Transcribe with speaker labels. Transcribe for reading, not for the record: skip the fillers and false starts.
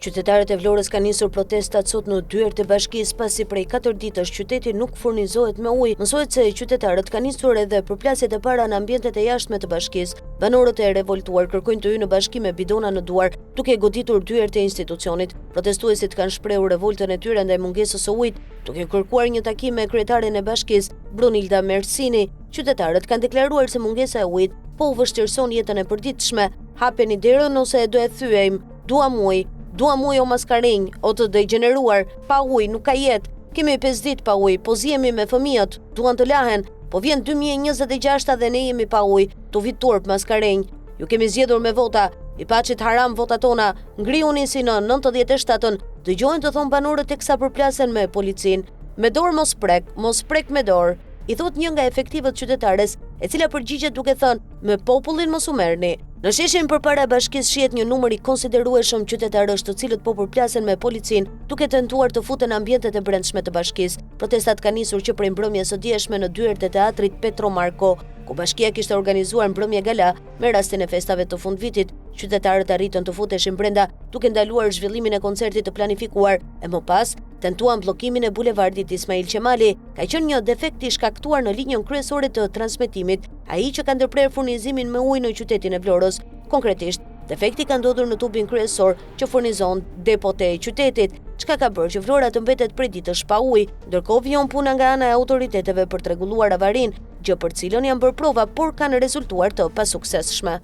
Speaker 1: Qytetarët e Vlorës kanë nisur protestat sot në dyert të bashkisë pasi prej 4 ditësh qyteti nuk furnizohet me ujë. Mësohet se qytetarët kanë nisur edhe përplasjet e para në ambientet e jashtme të bashkisë. Banorët e revoltuar kërkojnë të hyjnë në bashki me bidona në duar, duke goditur dyert e institucionit. Protestuesit kanë shprehur revoltën e tyre ndaj mungesës së ujit, duke kërkuar një takim me kryetaren e bashkisë, Brunilda Mersini. Qytetarët kanë deklaruar se mungesa e ujit po u vështirëson jetën e përditshme. Hapeni derën ose do e thyejmë. Duam ujë o maskarënj, o të degeneruar, pa ujë nuk ka jetë. Kemi 5 ditë pa ujë, po zihemi me fëmijët, duan të lahen, po vjen 2026 dhe ne jemi pa ujë, tu vit turp maskarënj. Ju kemi zgjedhur me vota, i paçit haram votat tona, ngrihuni si në 97-ën, dëgjojnë të thonë banorët teksa përplasen me policinë. Me dorë mos prek me dorë, i thot një nga efektivët qytetares, e cila përgjigjet duke thënë, me popullin mos u merrni. Në sheshin përpara bashkisë shihet një numër i konsiderueshëm qytetarësh të cilët po përplasen me policinë, duke tentuar të futen në ambientet e brendshme të bashkisë. Protestat kanë nisur që prej mbrëmjes së dieshme në dyert e teatrit Petro Marko, ku bashkia kishte organizuar mbrëmje gala me rastin e festave të fundvitit. Qytetarët arritën të futeshin brenda, duke ndaluar zhvillimin e koncertit të planifikuar, e më pas tentuan bllokimin e bulevardit Ismail Qemali. Ka qenë një defekt i shkaktuar në linjën kryesore të transmetimit, ai që ka ndërprer furnizimin me ujë në qytetin e Vlorës. Konkretisht, defekti ka ndodhur në tubin kryesor që furnizon depot e qytetit, çka ka bërë që Vlora të mbetet prej ditësh pa ujë, ndërkohë vjen puna nga ana e autoriteteve për të rregulluar avarinë, gjë për cilën janë bërë prova, por kanë rezultuar të pasuksesshme.